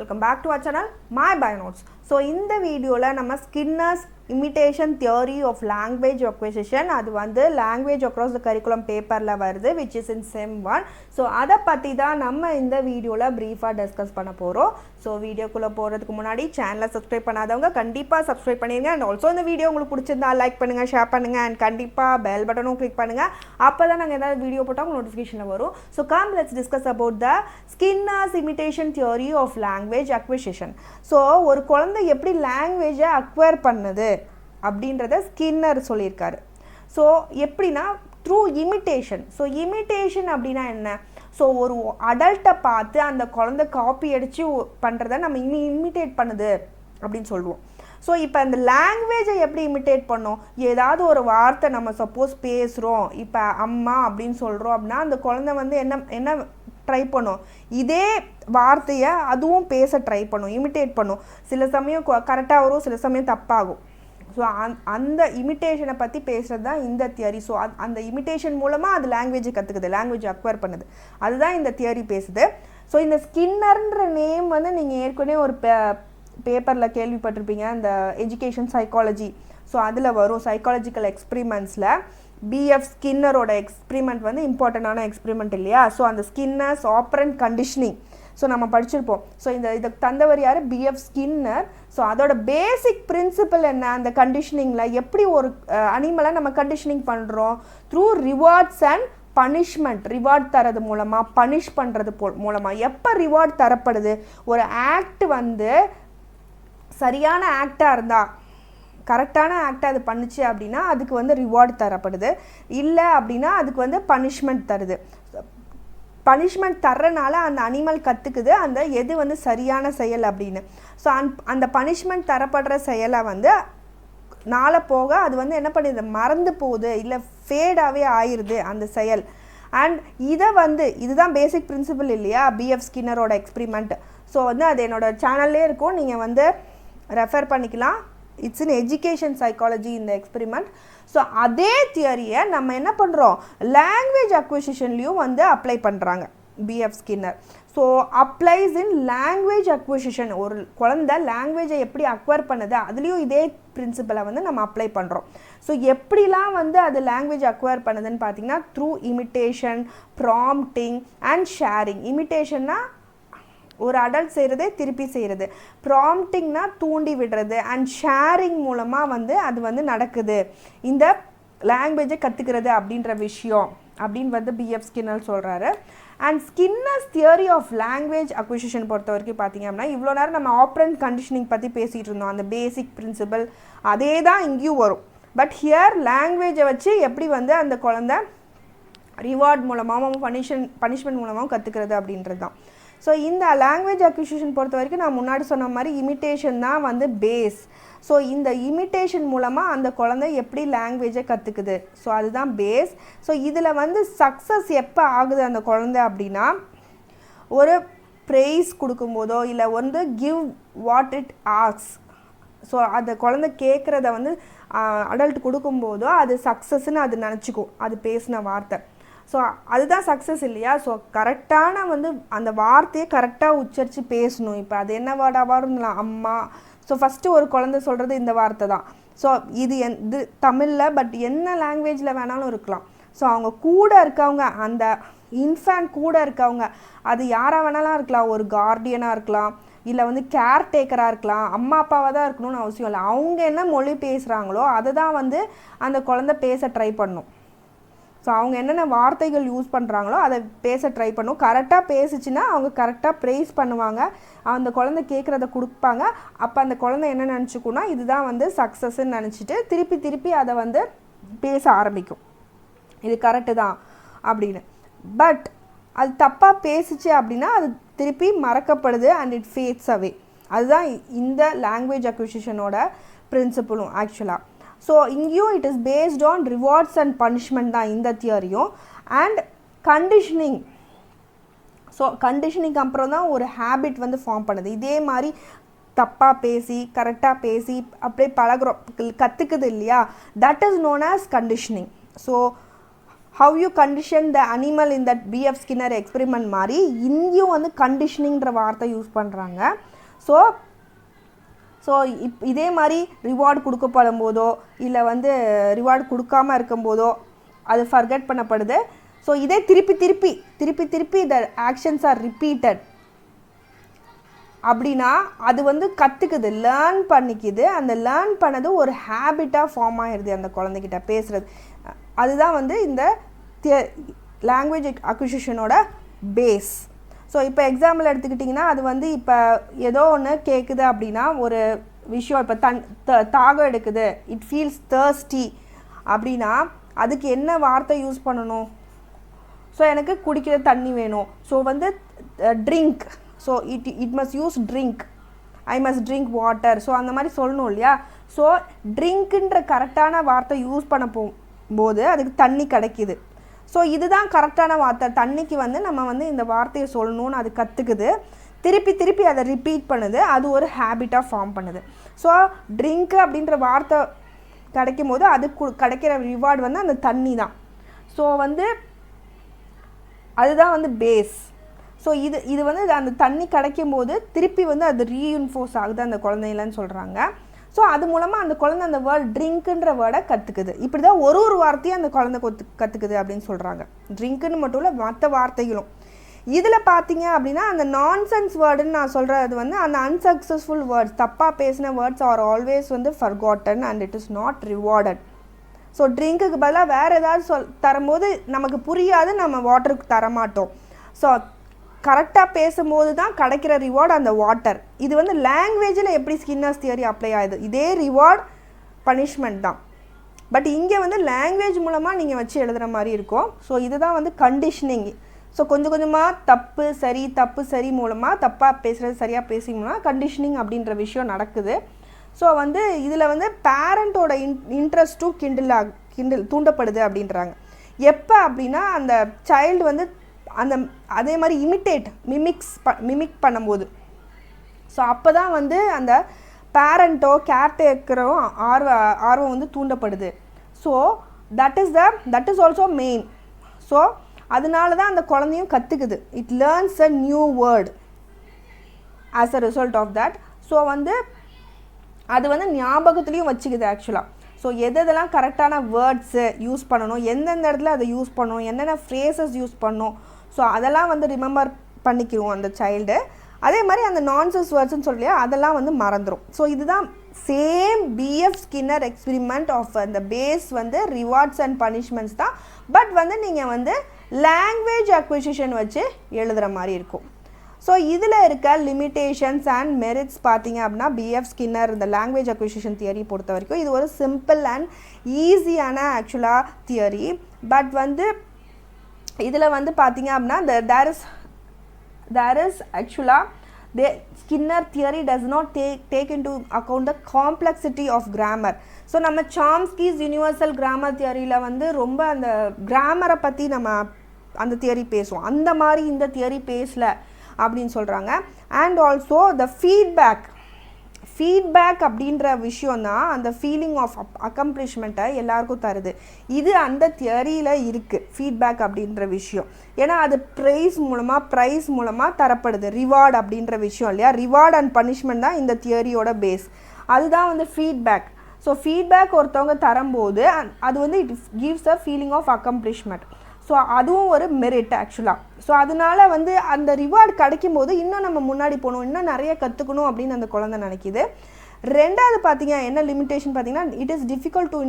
welcome back to our channel My Bio Notes. So in the video la nama Skinner's imitation theory of language acquisition அது வந்து language across the curriculum paperல வருது which is in sem 1. so அத பத்தி தான் நம்ம இந்த வீடியோல பிரீஃபா discuss பண்ண போறோம். so வீடியோக்குள்ள போறதுக்கு முன்னாடி சேனலை சப்ஸ்கிரைப் பண்ணாதவங்க கண்டிப்பா சப்ஸ்கிரைப் பண்ணிருங்க. and also இந்த வீடியோ உங்களுக்கு பிடிச்சிருந்தா லைக் பண்ணுங்க, ஷேர் பண்ணுங்க and கண்டிப்பா பெல் பட்டனும் கிளிக் பண்ணுங்க. அப்பதான் நாங்க ஏதாவது வீடியோ போட்டா உங்களுக்கு நோட்டிஃபிகேஷன்ல வரும். so come let's discuss about the Skinner's imitation theory of language acquisition. so ஒரு குழந்தை எப்படி லாங்குவேஜை அக்வயர் பண்ணுது அப்படின்றத ஸ்கின்னர் சொல்லியிருக்காரு. ஸோ எப்படின்னா த்ரூ இமிட்டேஷன். ஸோ இமிட்டேஷன் அப்படின்னா என்ன? ஸோ ஒரு அடல்ட்டை பார்த்து அந்த குழந்தை காப்பி அடித்து பண்ணுறத நம்ம இமிட்டேட் பண்ணுது அப்படின்னு சொல்லுவோம். ஸோ இப்போ அந்த லாங்குவேஜை எப்படி இமிட்டேட் பண்ணோம்? ஏதாவது ஒரு வார்த்தை நம்ம சப்போஸ் பேசுகிறோம், இப்போ அம்மா அப்படின்னு சொல்கிறோம் அப்படின்னா அந்த குழந்தை வந்து என்ன ட்ரை பண்ணும், இதே வார்த்தையை அதுவும் பேச ட்ரை பண்ணும், இமிட்டேட் பண்ணும். சில சமயம் கரெக்டாக வரும், சில சமயம் தப்பாகும். ஸோ அந்த இமிட்டேஷனை பற்றி பேசுகிறது தான் இந்த தியரி. ஸோ அந்த இமிட்டேஷன் மூலமாக அது லாங்குவேஜை கற்றுக்குது, லாங்குவேஜ் அக்வயர் பண்ணுது. அதுதான் இந்த தியரி பேசுது. ஸோ இந்த ஸ்கின்னர்ன்ற நேம் வந்து நீங்கள் ஏற்கனவே ஒரு பேப்பரில் கேள்விப்பட்டிருப்பீங்க, இந்த எஜுகேஷன் சைக்காலஜி. ஸோ அதில் வரும் சைக்காலஜிக்கல் எக்ஸ்பிரிமெண்ட்ஸில் பிஎஃப் ஸ்கின்னரோட எக்ஸ்பிரிமெண்ட் வந்து இம்பார்ட்டண்டான எக்ஸ்பிரிமெண்ட் இல்லையா? ஸோ அந்த ஸ்கின்னர்ஸ் ஆப்பரண்ட் கண்டிஷனிங் ஸோ நம்ம படிச்சிருப்போம். ஸோ இதை தந்தவர் யார்? PF Skinner. ஸோ அதோட பேசிக் பிரின்சிபல் என்ன? அந்த கண்டிஷனிங்கில் எப்படி ஒரு அனிமலை நம்ம கண்டிஷனிங் பண்ணுறோம்? Through rewards and punishment. Reward தரது மூலமாக, பனிஷ் பண்ணுறது மூலமாக. எப்போ ரிவார்ட் தரப்படுது? ஒரு ஆக்ட் வந்து சரியான ஆக்டாக இருந்தால், கரெக்டான ஆக்டாக அது பண்ணுச்சு அப்படின்னா அதுக்கு வந்து ரிவார்டு தரப்படுது. இல்லை அப்படின்னா அதுக்கு வந்து பனிஷ்மெண்ட் தருது. பனிஷ்மெண்ட் தர்றனால அந்த அனிமல் கற்றுக்குது அந்த எது வந்து சரியான செயல் அப்படின்னு. ஸோ அந்த பனிஷ்மெண்ட் தரப்படுற செயலை வந்து நாளை போக அது வந்து என்ன பண்ணிடுது, மறந்து போகுது, இல்லை ஃபேடாகவே ஆயிடுது அந்த செயல். அண்ட் இதை வந்து இதுதான் பேசிக் பிரின்சிபல் இல்லையா பிஎஃப் ஸ்கின்னரோட எக்ஸ்பிரிமெண்ட். ஸோ வந்து அது என்னோடய சேனல்லே இருக்கும், நீங்கள் வந்து ரெஃபர் பண்ணிக்கலாம். இட்ஸ் இன் எஜுகேஷன் சைக்காலஜி இந்த எக்ஸ்பிரிமெண்ட். ஸோ அதே தியரியை நம்ம என்ன பண்ணுறோம், லாங்குவேஜ் அக்விசிஷன்லேயும் வந்து அப்ளை பண்ணுறாங்க பிஎஃப் ஸ்கின்னர். ஸோ அப்ளைஸ் இன் லாங்குவேஜ் அக்விசிஷன். ஒரு குழந்தை லாங்குவேஜை எப்படி அக்வயர் பண்ணுது அதுலேயும் இதே பிரின்சிபலை வந்து நம்ம அப்ளை பண்ணுறோம். ஸோ எப்படிலாம் வந்து அது லாங்குவேஜ் அக்வயர் பண்ணுதுன்னு பார்த்தீங்கன்னா through imitation, prompting and sharing. இமிட்டேஷன்னா ஒரு அடல்ட் செய்கிறதே திருப்பி செய்கிறது, ப்ராம்ப்டிங்னா தூண்டி விடுறது, அண்ட் ஷேரிங் மூலமாக வந்து அது வந்து நடக்குது இந்த லாங்குவேஜை கற்றுக்கிறது அப்படின்ற விஷயம் அப்படின்னு வந்து பிஎஃப் ஸ்கின்னர் சொல்கிறாரு. And Skinner's theory of language acquisition பொறுத்த வரைக்கும் பார்த்தீங்க அப்படின்னா இவ்வளோ நேரம் நம்ம ஆப்ரண்ட் கண்டிஷனிங் பற்றி பேசிகிட்டு இருந்தோம், அந்த பேசிக் பிரின்சிபல் அதே தான் இங்கேயும் வரும். பட் ஹியர் லாங்குவேஜை வச்சு எப்படி வந்து அந்த குழந்தை ரிவார்ட் மூலமாகவும் பனிஷ்மெண்ட் மூலமாகவும் கற்றுக்கிறது அப்படின்றது தான். ஸோ இந்த லாங்குவேஜ் அக்விசிஷன் பொறுத்த வரைக்கும் நான் முன்னாடி சொன்ன மாதிரி இமிட்டேஷன் தான் வந்து பேஸ். ஸோ இந்த இமிட்டேஷன் மூலமாக அந்த குழந்தை எப்படி லாங்குவேஜை கற்றுக்குது, ஸோ அதுதான் பேஸ். ஸோ இதில் வந்து சக்ஸஸ் எப்போ ஆகுது அந்த குழந்தை அப்படின்னா ஒரு ப்ரைஸ் கொடுக்கும்போதோ இல்லை வந்து give what it asks. So அந்த குழந்தை கேட்குறத வந்து அடல்ட் கொடுக்கும்போதோ அது சக்ஸஸ்ன்னு அது நினச்சிக்கும், அது பேசின வார்த்தை. ஸோ அதுதான் சக்ஸஸ் இல்லையா? ஸோ கரெக்டான வந்து அந்த வார்த்தையை கரெக்டாக உச்சரித்து பேசணும். இப்போ அது என்ன வேர்டாக இருந்தலாம், அம்மா. ஸோ ஃபஸ்ட்டு ஒரு குழந்தை சொல்கிறது இந்த வார்த்தை தான். ஸோ இது தமிழில், பட் என்ன லாங்குவேஜில் வேணாலும் இருக்கலாம். ஸோ அவங்க கூட இருக்கவங்க, அந்த இன்ஃபேண்ட் கூட இருக்கவங்க, அது யாராக வேணாலும் இருக்கலாம், ஒரு கார்டியனாக இருக்கலாம், இல்லை வந்து கேர்டேக்கராக இருக்கலாம், அம்மா அப்பாவாக தான் இருக்கணும்னு அவசியம் இல்லை. அவங்க என்ன மொழி பேசுகிறாங்களோ அதை தான் வந்து அந்த குழந்தை பேச ட்ரை பண்ணும். ஸோ அவங்க என்னென்ன வார்த்தைகள் யூஸ் பண்ணுறாங்களோ அதை பேச ட்ரை பண்ணும். கரெக்டாக பேசிச்சுன்னா அவங்க கரெக்டாக ப்ரைஸ் பண்ணுவாங்க, அந்த குழந்தை கேட்குறத கொடுப்பாங்க. அப்போ அந்த குழந்தை என்ன நினச்சிக்குன்னா இதுதான் வந்து சக்ஸஸ்ன்னு நினச்சிட்டு திருப்பி அதை வந்து பேச ஆரம்பிக்கும், இது கரெக்டு தான் அப்படின்னு. பட் அது தப்பாக பேசிச்சு அப்படின்னா அது திருப்பி மறக்கப்படுது அண்ட் இட் ஃபேட்ஸ் அவே. அதுதான் இந்த லாங்குவேஜ் அக்விசிஷனோட பிரின்சிபலும் ஆக்சுவலாக. ஸோ இங்கேயும் it is based on rewards and punishment தான் இந்த தியரியும். And conditioning. ஸோ கண்டிஷனிங் அப்புறம் தான் ஒரு ஹேபிட் வந்து ஃபார்ம் பண்ணுது. இதே மாதிரி தப்பாக பேசி கரெக்டாக பேசி அப்படியே பழகிறோம், கற்றுக்குது இல்லையா, that is known as conditioning. So how you condition the animal in that PF Skinner experiment மாதிரி இங்கேயும் வந்து கண்டிஷனிங்கிற வார்த்தை யூஸ் பண்ணுறாங்க. ஸோ இதே மாதிரி ரிவார்டு கொடுக்கப்படும் போதோ இல்லை வந்து ரிவார்டு கொடுக்காமல் இருக்கும்போதோ அது ஃபர்கெட் பண்ணப்படுது. ஸோ இதே திருப்பி த ஆக்ஷன்ஸ் ஆர் ரிப்பீட்டட் அப்படின்னா அது வந்து கற்றுக்குது, லேர்ன் பண்ணிக்குது. அந்த லேர்ன் பண்ணது ஒரு ஹேபிட்டாக ஃபார்ம் ஆகிடுது அந்த குழந்தைகிட்ட பேசுகிறது. அதுதான் வந்து இந்த லாங்குவேஜ் அக்விசிஷனோட பேஸ். ஸோ இப்போ எக்ஸாம்பிள் எடுத்துக்கிட்டிங்கன்னா அது வந்து இப்போ ஏதோ ஒன்று கேட்குது அப்படின்னா ஒரு விஷயம் இப்போ தாகம் எடுக்குது, இட் ஃபீல்ஸ் தர்ஸ்டி அப்படின்னா அதுக்கு என்ன வார்த்தை யூஸ் பண்ணணும்? ஸோ எனக்கு குடிக்கிற தண்ணி வேணும், ஸோ வந்து drink, so it must use drink, I must drink water. So அந்த மாதிரி சொல்லணும் இல்லையா? ஸோ ட்ரிங்க்குன்ற கரெக்டான வார்த்தை யூஸ் பண்ண போகும்போது அதுக்கு தண்ணி கிடைக்கிது. ஸோ இதுதான் கரெக்டான வார்த்தை. தண்ணிக்கு வந்து நம்ம வந்து இந்த வார்த்தையை சொல்லணும்னு அது கற்றுக்குது, திருப்பி அதை ரிப்பீட் பண்ணுது, அது ஒரு ஹேபிட்டாக ஃபார்ம் பண்ணுது. ஸோ ட்ரிங்க்கு அப்படின்ற வார்த்தை கிடைக்கும் போது அதுக்கு கிடைக்கிற ரிவார்டு வந்து அந்த தண்ணி தான். ஸோ வந்து அதுதான் வந்து பேஸ். ஸோ இது வந்து அந்த தண்ணி கிடைக்கும் போது திருப்பி வந்து அது ரீஇன்ஃபோர்ஸ் ஆகுது அந்த குழந்தைலன்னு சொல்கிறாங்க. ஸோ அது மூலமாக அந்த குழந்தை அந்த வேர்ட் ட்ரிங்க்குன்ற வேர்டை கற்றுக்குது. இப்படி தான் ஒரு வார்த்தையும் அந்த குழந்தை கற்றுக்குது அப்படின்னு சொல்கிறாங்க. ட்ரிங்க்குன்னு மட்டும் இல்லை, மற்ற வார்த்தைகளும். இதில் பார்த்தீங்க அப்படின்னா அந்த நான்சென்ஸ் வேர்டுன்னு நான் சொல்கிறது வந்து அந்த அன்சக்ஸஸ்ஃபுல் வேர்ட்ஸ், தப்பாக பேசின வேர்ட்ஸ் ஆர் ஆல்வேஸ் வந்து forgotten and it is not rewarded. So ட்ரிங்க்குக்கு பதிலாக வேறு ஏதாவது தரும்போது நமக்கு புரியாது, நம்ம வாட்டருக்கு தரமாட்டோம். ஸோ கரெக்டாக பேசும்போது தான் கிடைக்கிற ரிவார்டு அந்த வாட்டர். இது வந்து லாங்குவேஜில் எப்படி ஸ்கின்னர்ஸ் தியரி அப்ளை ஆகுது, இதே ரிவார்ட் பனிஷ்மெண்ட் தான். பட் இங்கே வந்து லாங்குவேஜ் மூலமாக நீங்கள் வச்சு எழுதுகிற மாதிரி இருக்கும். ஸோ இதுதான் வந்து கண்டிஷனிங். ஸோ கொஞ்சம் கொஞ்சமாக தப்பு சரி மூலமாக தப்பாக பேசுகிறது சரியாக பேசிங்கன்னா கண்டிஷனிங் அப்படின்ற விஷயம் நடக்குது. ஸோ வந்து இதில் வந்து பேரண்ட்டோட இன்ட்ரெஸ்ட்டும் தூண்டப்படுது அப்படின்றாங்க. எப்போ அப்படின்னா அந்த சைல்டு வந்து அதே மாதிரி மிமிக் பண்ணும்போது. ஸோ அப்போ தான் வந்து அந்த பேரண்ட்டோ கேர்டேக்கரோ ஆர்வம் வந்து தூண்டப்படுது. So that is also main. So அதனால தான் அந்த குழந்தையும் கற்றுக்குது. It learns a new word as a result of that. So வந்து அது வந்து ஞாபகத்துலேயும் வச்சுக்குது ஆக்சுவலாக. ஸோ எதெல்லாம் கரெக்டான வேர்ட்ஸு யூஸ் பண்ணணும், எந்தெந்த இடத்துல அதை யூஸ் பண்ணணும், என்னென்ன ஃப்ரேசஸ் யூஸ் பண்ணணும், ஸோ அதெல்லாம் வந்து ரிமெம்பர் பண்ணிக்குவோம் அந்த சைல்டு. அதே மாதிரி அந்த நான்சென்ஸ் வேர்ட்ஸ்ன்னு சொல்லியா அதெல்லாம் வந்து மறந்துடும். ஸோ இதுதான் same BF Skinner experiment of அந்த பேஸ் வந்து ரிவார்ட்ஸ் அண்ட் பனிஷ்மெண்ட்ஸ் தான். பட் வந்து நீங்கள் வந்து லாங்குவேஜ் அக்விசிஷன் வச்சு எழுதுகிற மாதிரி இருக்கும். ஸோ இதில் இருக்க லிமிட்டேஷன்ஸ் அண்ட் மெரிட்ஸ் பார்த்தீங்க அப்படின்னா பிஎஃப் ஸ்கின்னர் இந்த லாங்குவேஜ் அக்விசிஷன் தியரி பொறுத்த வரைக்கும் இது ஒரு சிம்பிள் அண்ட் ஈஸியான ஆக்சுவலாக தியரி. பட் வந்து இதில் வந்து பார்த்தீங்க அப்படின்னா there is actually the Skinner theory does not take into account the complexity of grammar. So நம்ம சாம்ஸ்கிஸ் யூனிவர்சல் கிராமர் தியரியில் வந்து ரொம்ப அந்த கிராமரை பற்றி நம்ம அந்த தியரி பேசுவோம், அந்த மாதிரி இந்த தியரி பேசல அப்படின்னு சொல்கிறாங்க. அண்ட் ஆல்சோ த ஃபீட்பேக் அப்படின்ற விஷயந்தான் அந்த ஃபீலிங் ஆஃப் அக்கம்ப்ளிஷ்மெண்ட்டை எல்லாருக்கும் தருது. இது அந்த தியரியில் இருக்குது ஃபீட்பேக் அப்படின்ற விஷயம். ஏன்னா அது ப்ரைஸ் மூலமாக தரப்படுது, ரிவார்டு அப்படின்ற விஷயம் இல்லையா. ரிவார்டு அண்ட் பனிஷ்மெண்ட் தான் இந்த தியரியோட பேஸ். அதுதான் வந்து ஃபீட்பேக். ஸோ ஃபீட்பேக் ஒருத்தவங்க தரும்போது அது வந்து it gives a feeling of accomplishment. So அதுவும் ஒரு மெரிட் ஆக்சுவலாக. ஸோ அதனால வந்து அந்த ரிவார்டு கிடைக்கும் போது இன்னும் நம்ம முன்னாடி போகணும், இன்னும் நிறைய கற்றுக்கணும் அப்படின்னு அந்த குழந்தை நினைக்கிது. ரெண்டாவது பார்த்தீங்கன்னா என்ன லிமிட்டேஷன் பார்த்தீங்கன்னா it is difficult to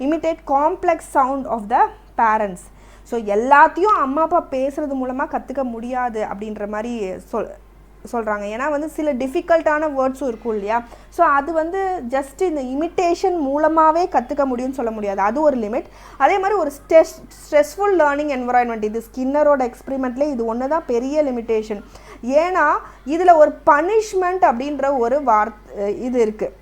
imitate complex sound of the parents. So எல்லாத்தையும் அம்மா அப்பா பேசுகிறது மூலமாக கற்றுக்க முடியாது அப்படின்ற மாதிரி சொல்கிறாங்க. ஏன்னா வந்து சில டிஃபிகல்ட்டான வேர்ட்ஸும் இருக்கும் இல்லையா. ஸோ அது வந்து ஜஸ்ட் இந்த இமிட்டேஷன் மூலமாகவே கற்றுக்க முடியும்னு சொல்ல முடியாது, அது ஒரு லிமிட். அதே மாதிரி ஒரு ஸ்ட்ரெஸ்ஃபுல் லேர்னிங் என்வரான்மெண்ட், இது ஸ்கின்னரோட எக்ஸ்பெரிமெண்ட்லேயே இது ஒன்று தான் பெரிய லிமிட்டேஷன். ஏன்னா இதில் ஒரு பனிஷ்மெண்ட் அப்படின்ற ஒரு இது இருக்குது,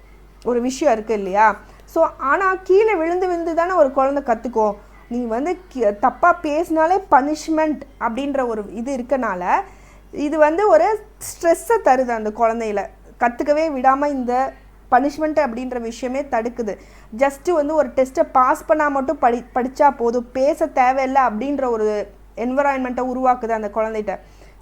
ஒரு விஷயம் இருக்குது இல்லையா. ஸோ ஆனால் கீழே விழுந்து தானே ஒரு குழந்தை கற்றுக்கும். நீ வந்து தப்பாக பேசினாலே பனிஷ்மெண்ட் அப்படின்ற ஒரு இது இருக்கனால இது வந்து ஒரு ஸ்ட்ரெஸ்ஸை தருது அந்த குழந்தையில, கற்றுக்கவே விடாமல் இந்த பனிஷ்மெண்ட் அப்படின்ற விஷயமே தடுக்குது. ஜஸ்ட்டு வந்து ஒரு டெஸ்ட்டை பாஸ் பண்ணால் மட்டும் படித்தா போதும், பேச தேவையில்லை அப்படின்ற ஒரு என்வரான்மெண்ட்டை உருவாக்குது அந்த குழந்தைகிட்ட.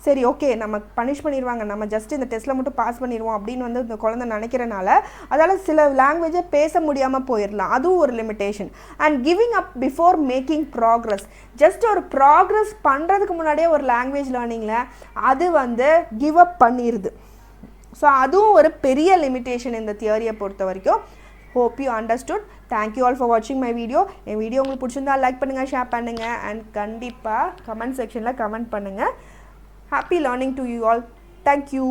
சரி ஓகே நம்ம பனிஷ் பண்ணிடுவாங்க, நம்ம ஜஸ்ட் இந்த டெஸ்ட்டில் மட்டும் பாஸ் பண்ணிடுவோம் அப்படின்னு வந்து இந்த குழந்தை நினைக்கிறனால அதால் சில லாங்குவேஜை பேச முடியாமல் போயிடலாம். அதுவும் ஒரு limitation. And giving up before making progress, just ஒரு ப்ராக்ரஸ் பண்ணுறதுக்கு முன்னாடியே ஒரு லாங்குவேஜ் லேர்னிங்கில் அது வந்து கிவ் அப் பண்ணிடுது. ஸோ அதுவும் ஒரு பெரிய லிமிட்டேஷன் இந்த தியரியை பொறுத்த வரைக்கும். Hope you understood. Thank you all for watching my video. N video உங்களுக்கு பிடிச்சிருந்தா லைக் பண்ணுங்கள், ஷேர் பண்ணுங்கள், அண்ட் கண்டிப்பாக கமெண்ட் செக்ஷனில் கமெண்ட் பண்ணுங்கள். Happy learning to you all. Thank you.